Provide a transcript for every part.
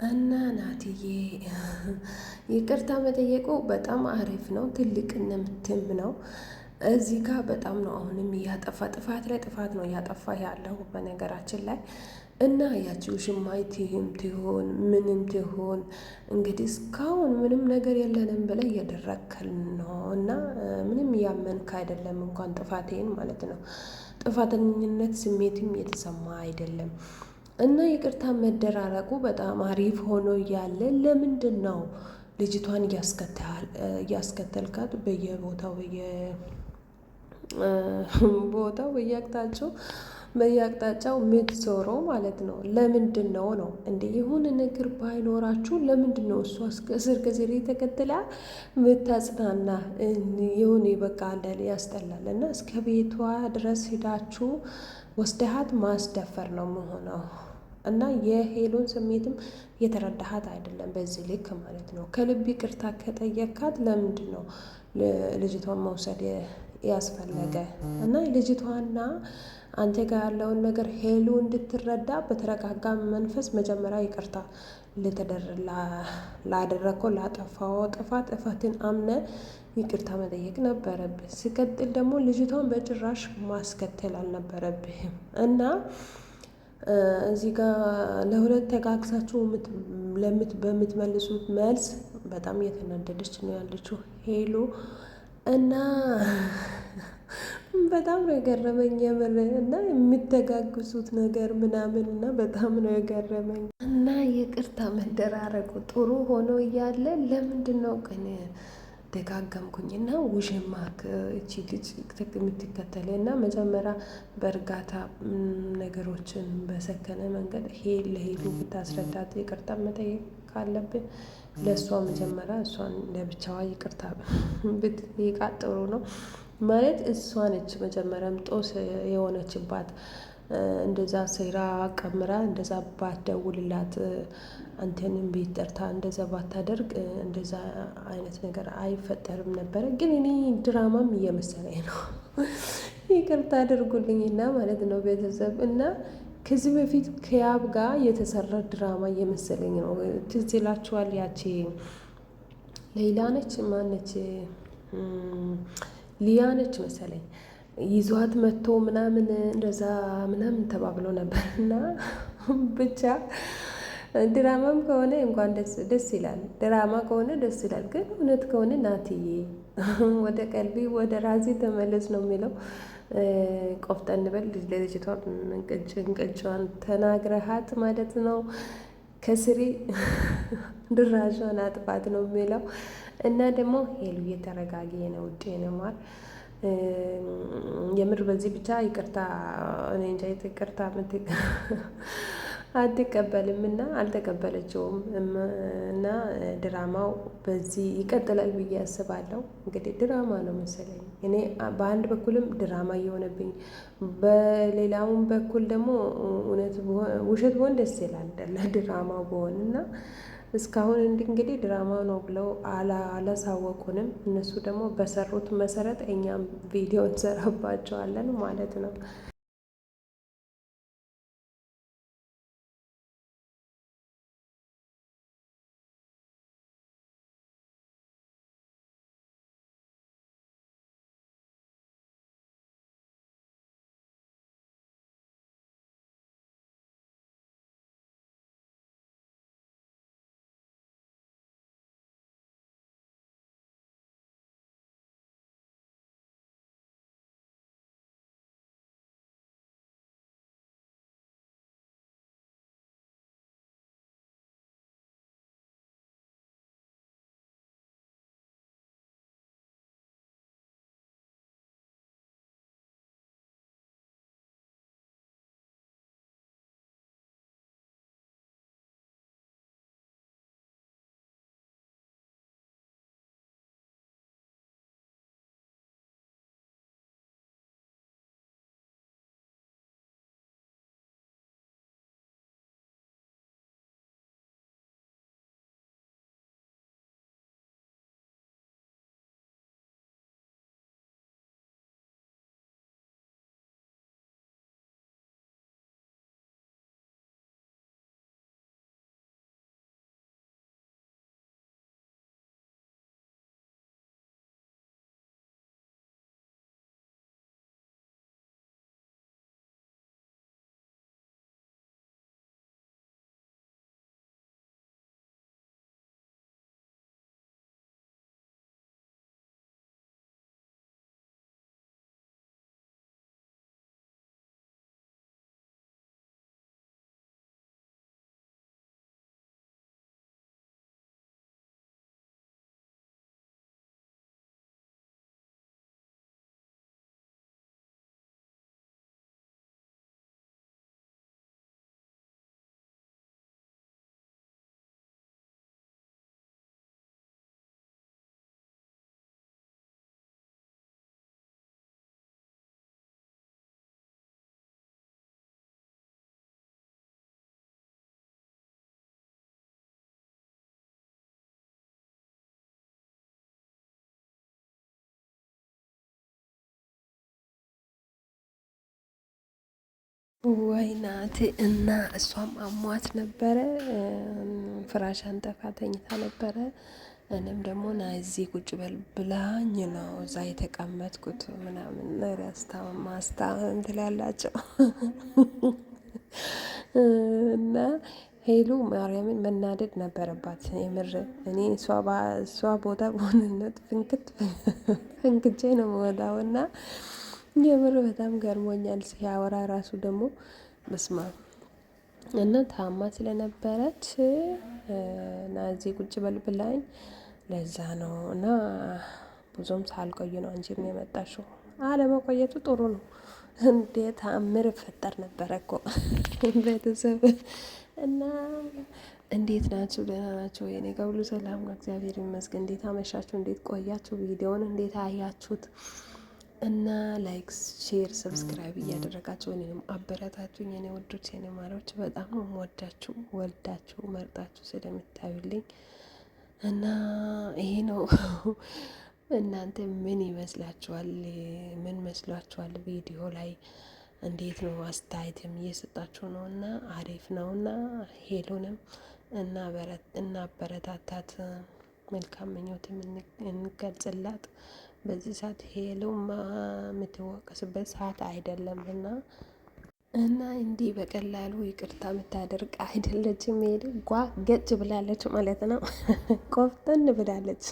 እና ናትዬ ይቅርታ መጠየቁ በጣም አሪፍ ነው፣ ትልቅነትም ነው። እዚህ ጋር በጣም ነው አሁንም ጥፋት ላይ ጥፋት ነው እያጠፋ ያለው በነገራችን ላይ። እና ያቺው ሽማይትህም ትሆን ምንም ትሆን እንግዲህ እስካሁን ምንም ነገር የለንም ብለህ እየደረከል ነው እና ምንም እያመንክ አይደለም፣ እንኳን ጥፋቴን ማለት ነው። ጥፋተኝነት ስሜትም የተሰማ አይደለም። እና ይቅርታ መደራረቁ በጣም አሪፍ ሆኖ እያለ ለምንድን ነው ልጅቷን እያስከተልካት በየቦታው በየአቅጣጫው የምትዞረው ማለት ነው? ለምንድን ነው እንደ የሆነ ነገር ባይኖራችሁ ለምንድን ነው እሷ ከስር ከስር ተከትላ ምታጽናና? የሆነ በቃ እንዳለ ያስጠላል። እና እስከ ቤቷ ድረስ ሂዳችሁ ወስደሃት ማስደፈር ነው መሆነው። እና የሄሎን ስሜትም የተረዳሃት አይደለም በዚህ ልክ ማለት ነው። ከልብ ይቅርታ ከጠየካት ለምንድን ነው ልጅቷን መውሰድ ያስፈለገ? እና ልጅቷና አንተ ጋር ያለውን ነገር ሄሉ እንድትረዳ በተረጋጋ መንፈስ መጀመሪያ ይቅርታ ላደረግከው ላጠፋው ጥፋትን አምነ ይቅርታ መጠየቅ ነበረብህ። ሲቀጥል ደግሞ ልጅቷን በጭራሽ ማስከተል አልነበረብህም። እና እዚህ ጋር ለሁለት ተጋግዛችሁ በምትመልሱት መልስ በጣም እየተናደደች ነው ያለችው ሄሉ። እና በጣም ነው የገረመኝ የምር። እና የሚተጋግዙት ነገር ምናምን እና በጣም ነው የገረመኝ። እና ይቅርታ መደራረጉ ጥሩ ሆኖ እያለ ለምንድን ነው ግን ደጋገምኩኝ? እና ውሽማክ እቺ ልጅ የምትከተለ እና መጀመሪያ በእርጋታ ነገሮችን በሰከነ መንገድ ለሄሉ ብታስረዳት፣ ይቅርታ መጠየቅ ካለብን ለእሷ መጀመሪያ እሷን ለብቻዋ ይቅርታ ብትጠይቃት ጥሩ ነው። ማለት እሷ ነች መጀመሪያም ጦስ የሆነችባት። እንደዛ ሴራ ቀምራ እንደዛ ባትደውልላት፣ አንተንም ቤት ጠርታ እንደዛ ባታደርግ እንደዛ አይነት ነገር አይፈጠርም ነበረ። ግን እኔ ድራማም እየመሰለኝ ነው። ይቅርታ አድርጉልኝና ማለት ነው ቤተሰብ። እና ከዚህ በፊት ከያብ ጋር የተሰራ ድራማ እየመሰለኝ ነው። ትዝ ይላችኋል? ያቺ ሌላ ነች ማነች ሊያ ነች መሰለኝ ይዟት መጥቶ ምናምን እንደዛ ምናምን ተባብሎ ነበር። እና ብቻ ድራማም ከሆነ እንኳን ደስ ይላል፣ ድራማ ከሆነ ደስ ይላል። ግን እውነት ከሆነ ናትዬ ወደ ቀልቢ ወደ ራሴ ተመለስ ነው የሚለው። ቆፍጠን በል ለልጅቷ እንቅጯን ተናግረሃት ማለት ነው። ከስሪ ድራሿን አጥፋት ነው የሚለው። እና ደግሞ ሄሉ እየተረጋጊ ነው ውጤ ነው ማር የምር በዚህ ብቻ ይቅርታ እኔ እንጃ ይቅርታ አትቀበልም እና አልተቀበለችውም። እና ድራማው በዚህ ይቀጥላል ብዬ አስባለሁ። እንግዲህ ድራማ ነው መሰለኝ። እኔ በአንድ በኩልም ድራማ እየሆነብኝ፣ በሌላውም በኩል ደግሞ ውሸት ቢሆን ደስ ይላል ድራማው ቢሆን። እና እስካሁን እንግዲህ ድራማ ነው ብለው አላሳወቁንም። እነሱ ደግሞ በሰሩት መሰረት እኛም ቪዲዮ እንሰራባቸዋለን ማለት ነው። ወይ ናት እና እሷም አሟት ነበረ። ፍራሽ አንጠፋ ተኝታ ነበረ። እኔም ደግሞ ና እዚህ ቁጭ በል ብላኝ ነው እዛ የተቀመጥኩት ምናምን ማስታመም ትላላቸው እና ሄሉ ማርያምን መናደድ ነበረባት። የምር እኔ እሷ ቦታ በሆንነት ፍንክቼ ነው የምወጣው። እና የምር በጣም ገርሞኛል ሲያወራ ራሱ ደግሞ በስማ እና ታማ ስለነበረች እና እዚህ ቁጭ በል ብላኝ ለዛ ነው። እና ብዙም ሳልቆይ ነው አንቺም የመጣሽው። አለመቆየቱ ጥሩ ነው። እንዴት ተአምር ይፈጠር ነበረ እኮ ቤተሰብ እና እንዴት ናችሁ? ደህና ናችሁ? የኔ ጋር ሁሉ ሰላም ነው፣ እግዚአብሔር ይመስገን። እንዴት አመሻችሁ? እንዴት ቆያችሁ? ቪዲዮውን እንዴት አያችሁት? እና ላይክ፣ ሼር፣ ሰብስክራይብ እያደረጋችሁ እኔንም አበረታችሁኝ የኔ ወዶች፣ የኔ ማሮች። በጣም ነው የምወዳችሁ፣ ወልዳችሁ መርጣችሁ ስለምታዩልኝ እና ይሄ ነው። እናንተ ምን ይመስላችኋል? ምን መስሏችኋል? ቪዲዮ ላይ እንዴት ነው? አስተያየትም እየሰጣችሁ ነው እና አሪፍ ነው እና ሄሉንም እናበረታታት፣ መልካም ምኞትም እንገልጽላት። በዚህ ሰዓት ሄሉም የምትወቀስበት ሰዓት አይደለም እና እንዲህ በቀላሉ ይቅርታ የምታደርግ አይደለችም። ሄሉ ገጭ ብላለች ማለት ነው። ቆፍጠን ብላለች።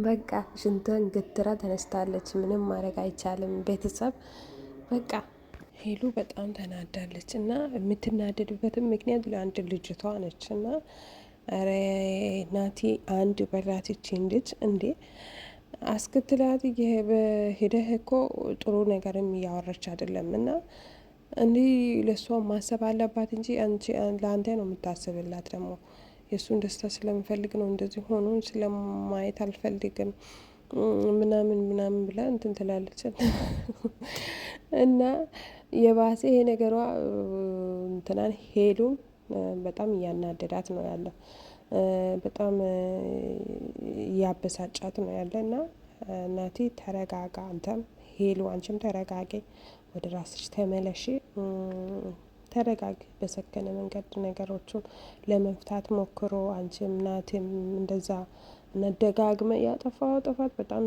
በቃ ሽንቷን ግትራ ተነስታለች። ምንም ማድረግ አይቻልም። ቤተሰብ በቃ ሄሉ በጣም ተናዳለች እና የምትናደድበትም ምክንያት ለአንድ ልጅቷ ነች እና ኧረ ናቲ አንድ በላትችን ልጅ እንዴ አስከትላት ሄደህ እኮ ጥሩ ነገርም እያወረች አይደለም እና እንዲህ ለእሷ ማሰብ አለባት እንጂ ለአንተ ነው የምታስብላት። ደግሞ የእሱን ደስታ ስለምፈልግ ነው እንደዚህ ሆኖ ስለማየት አልፈልግም ምናምን ብላ እንትን ትላለች እና የባሰ ይሄ ነገሯ እንትናን ሄሉን በጣም እያናደዳት ነው ያለው። በጣም እያበሳጫት ነው ያለ እና ናቲ ተረጋጋ፣ አንተም ሄሉ አንቺም ተረጋጊ፣ ወደ ራስሽ ተመለሺ፣ ተረጋጊ። በሰከነ መንገድ ነገሮቹን ለመፍታት ሞክሮ አንቺም ናቲም እንደዛ ነደጋግመ ያጠፋው ጥፋት በጣም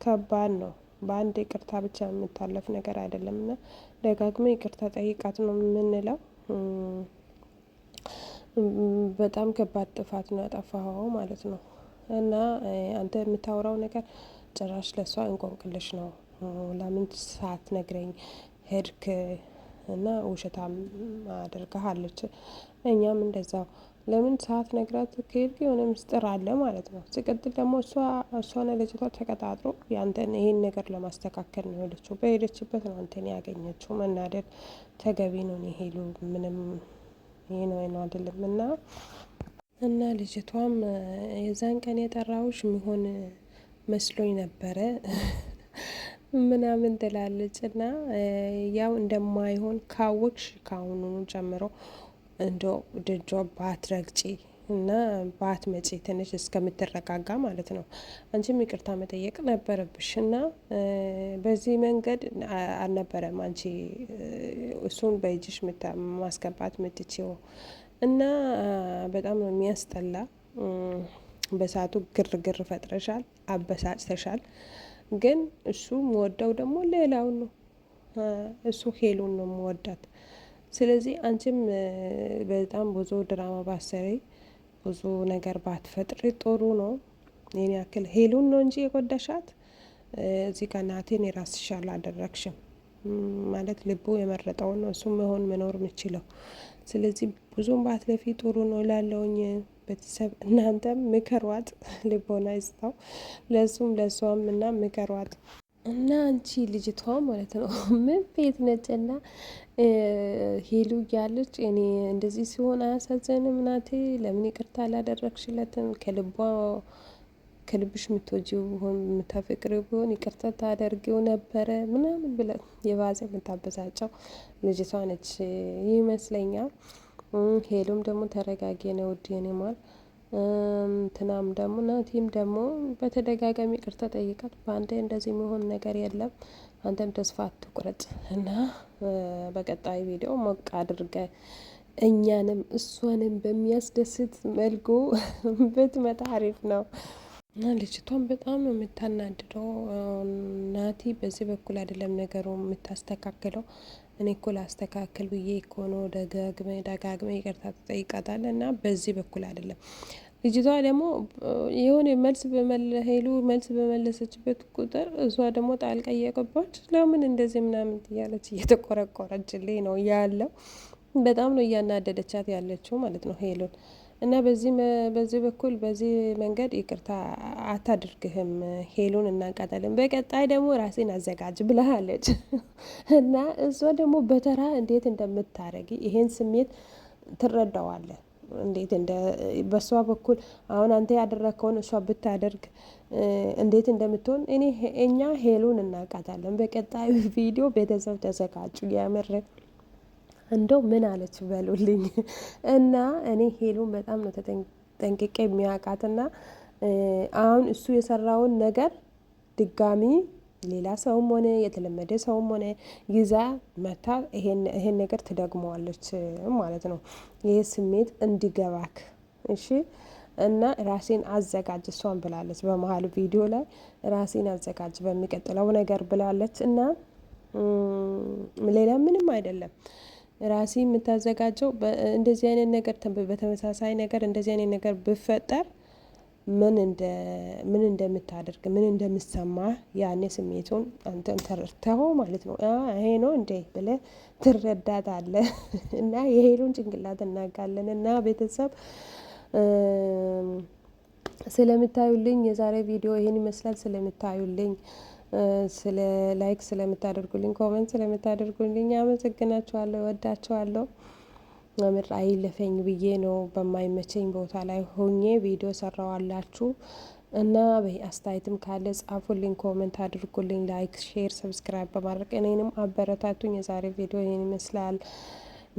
ከባድ ነው። በአንድ ይቅርታ ብቻ የምታለፍ ነገር አይደለም እና ደጋግመ ይቅርታ ጠይቃት ነው የምንለው። በጣም ከባድ ጥፋት ነው ያጠፋኸው ማለት ነው እና አንተ የምታወራው ነገር ጭራሽ ለእሷ እንቆቅልሽ ነው። ለምን ሳትነግረኝ ሄድክ እና ውሸታም አድርገሃለች። እኛም እንደዛው ለምን ሳትነግራት ከሄድክ የሆነ ምስጢር አለ ማለት ነው። ሲቀጥል ደግሞ እሷና ልጅቷ ተቀጣጥሮ ያንተን ይሄን ነገር ለማስተካከል ነው የሄደችው። በሄደችበት ነው አንተን ያገኘችው። መናደድ ተገቢ ነው። ሄሉ ምንም ይሄ ነው አይደለም እና ልጅቷም የዛን ቀን የጠራውሽ የሚሆን መስሎኝ ነበረ ምናምን ትላለች እና ያው እንደማይሆን ካወቅሽ ከአሁኑ ጀምሮ እንደው ደጇ ባትረግጪ እና ባትመጪ ትንሽ እስከምትረጋጋ ማለት ነው። አንቺም ይቅርታ መጠየቅ ነበረብሽ እና በዚህ መንገድ አልነበረም አንቺ እሱን በእጅሽ ማስገባት የምትችይው እና በጣም ነው የሚያስጠላ። በሰዓቱ ግርግር ፈጥረሻል፣ አበሳጭተሻል። ግን እሱ የምወደው ደግሞ ሌላውን ነው። እሱ ሄሉን ነው የምወዳት። ስለዚህ አንቺም በጣም ብዙ ድራማ ባሰሪ፣ ብዙ ነገር ባትፈጥሪ ጥሩ ነው። ይህን ያክል ሄሉን ነው እንጂ የጎዳሻት እዚህ ጋር ናቴን የራስሽ አላደረግሽም ማለት ልቡ የመረጠውን ነው እሱ መሆን መኖር የምችለው። ስለዚህ ብዙም ባትለፊ ጥሩ ነው ላለውኝ ቤተሰብ እናንተም ምከሯት፣ ልቦና ይስጣው ለሱም ለሷም እና ምከሯት። እና አንቺ ልጅቷ ማለት ነው ምን ቤት ነጭና ሄሉ እያለች እኔ እንደዚህ ሲሆን አያሳዘንም? ናቴ ለምን ይቅርታ አላደረግሽለትም? ከልብሽ የምትወጂው ቢሆን የምታፈቅሪው ቢሆን ይቅርታ ታደርጊው ነበረ ምናምን ብለን የባሰ የምታበሳጨው ልጅቷ ነች ይመስለኛል። ሄሉም ደግሞ ተረጋጊ ነው ውድ የኔ ማር። ትናም ደግሞ ናቲም ደግሞ በተደጋጋሚ ይቅርታ ጠይቃት። በአንዴ እንደዚህ የሚሆን ነገር የለም። አንተም ተስፋ አትቁረጥ እና በቀጣይ ቪዲዮ ሞቅ አድርገ እኛንም እሷንም በሚያስደስት መልኩ ብትመጣ አሪፍ ነው። እና ልጅቷን በጣም ነው የምታናድደው። ናቲ በዚህ በኩል አይደለም ነገሩ የምታስተካክለው። እኔ እኮ ላስተካክል ብዬ እኮ ነው ደጋግመ ይቅርታ ትጠይቃታለህ እና በዚህ በኩል አይደለም። ልጅቷ ደግሞ የሆነ ሄሉ መልስ በመለሰችበት ቁጥር እሷ ደግሞ ጣልቃ እየገባች ለምን እንደዚህ ምናምን እያለች እየተቆረቆረችልኝ ነው ያለው። በጣም ነው እያናደደቻት ያለችው ማለት ነው ሄሉን። እና በዚህ በኩል በዚህ መንገድ ይቅርታ አታድርግህም ሄሉን እናቃታለን። በቀጣይ ደግሞ ራሴን አዘጋጅ ብለሃለች እና እሷ ደግሞ በተራ እንዴት እንደምታረጊ ይሄን ስሜት ትረዳዋለህ። እንዴት በእሷ በኩል አሁን አንተ ያደረግከውን እሷ ብታደርግ እንዴት እንደምትሆን እኛ ሄሉን እናቃታለን። በቀጣዩ ቪዲዮ ቤተሰብ ተዘጋጁ። ያምር እንደው ምን አለች በሉልኝ። እና እኔ ሄሉን በጣም ነው ጠንቅቄ የሚያውቃትና አሁን እሱ የሰራውን ነገር ድጋሚ ሌላ ሰውም ሆነ የተለመደ ሰውም ሆነ ይዛ መታ ይሄን ነገር ትደግመዋለች ማለት ነው። ይሄ ስሜት እንዲገባክ እሺ። እና ራሴን አዘጋጅ እሷን ብላለች በመሀል ቪዲዮ ላይ ራሴን አዘጋጅ በሚቀጥለው ነገር ብላለች። እና ሌላ ምንም አይደለም። ራሴ የምታዘጋጀው እንደዚህ አይነት ነገር በተመሳሳይ ነገር እንደዚህ አይነት ነገር ብፈጠር ምን እንደምታደርግ ምን እንደምሰማ ያኔ ስሜቱን አንተን ተረድተኸው ማለት ነው። ይሄ ነው እንዴ ብለህ ትረዳታለህ። እና የሄሉን ጭንቅላት እናውቃለን። እና ቤተሰብ ስለምታዩልኝ የዛሬ ቪዲዮ ይሄን ይመስላል። ስለምታዩልኝ ስለ ላይክ ስለምታደርጉልኝ ኮሜንት ስለምታደርጉልኝ አመሰግናችኋለሁ፣ እወዳችኋለሁ። ምር አይለፈኝ ብዬ ነው በማይመቸኝ ቦታ ላይ ሆኜ ቪዲዮ ሰራዋላችሁ። እና አስተያየትም ካለ ጻፉልኝ፣ ኮሜንት አድርጉልኝ፣ ላይክ ሼር ሰብስክራይብ በማድረግ እኔንም አበረታቱኝ። የዛሬ ቪዲዮ ይሄን ይመስላል።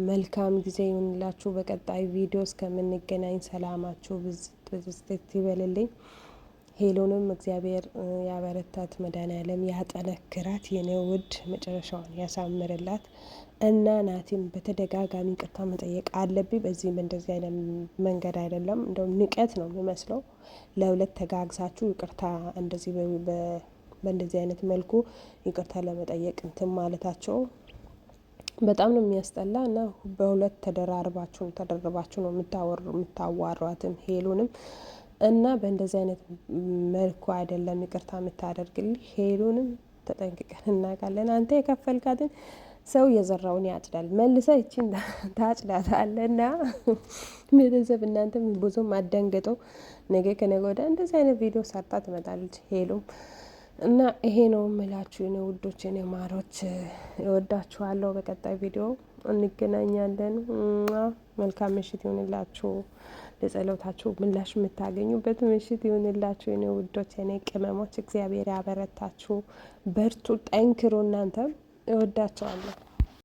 መልካም ጊዜ ይሁንላችሁ። በቀጣይ ቪዲዮ እስከምንገናኝ ሰላማችሁ ብዝት ይበልልኝ። ሄሉንም እግዚአብሔር ያበረታት፣ መድኃኒዓለም ያጠነክራት፣ የኔ ውድ መጨረሻውን ያሳምርላት። እና ናቲም በተደጋጋሚ ይቅርታ መጠየቅ አለብኝ። በዚህም እንደዚህ አይነት መንገድ አይደለም፣ እንደውም ንቀት ነው የሚመስለው። ለሁለት ተጋግዛችሁ ይቅርታ እንደዚህ በእንደዚህ አይነት መልኩ ይቅርታ ለመጠየቅ እንትን ማለታቸው በጣም ነው የሚያስጠላ። እና በሁለት ተደርባችሁ ነው የምታዋሯትም ሄሉንም እና በእንደዚህ አይነት መልኩ አይደለም ይቅርታ የምታደርግልህ። ሄሉንም ተጠንቅቀን እናውቃለን። አንተ የከፈልካትን ሰው የዘራውን ያጭዳል፣ መልሰ ይችን ታጭዳታለህ። እና ቤተሰብ እናንተም ብዙም አደንግጠው ነገ ከነገ ወዲያ እንደዚህ አይነት ቪዲዮ ሰርታ ትመጣለች ሄሉም። እና ይሄ ነው የምላችሁ የኔ ውዶች የኔ ማሮች፣ እወዳችኋለሁ። በቀጣይ ቪዲዮ እንገናኛለን። መልካም ምሽት ይሁንላችሁ። ለጸሎታችሁ ምላሽ የምታገኙበት ምሽት ይሁንላችሁ የኔ ውዶች የኔ ቅመሞች። እግዚአብሔር ያበረታችሁ፣ በርቱ፣ ጠንክሩ። እናንተም እወዳችኋለሁ።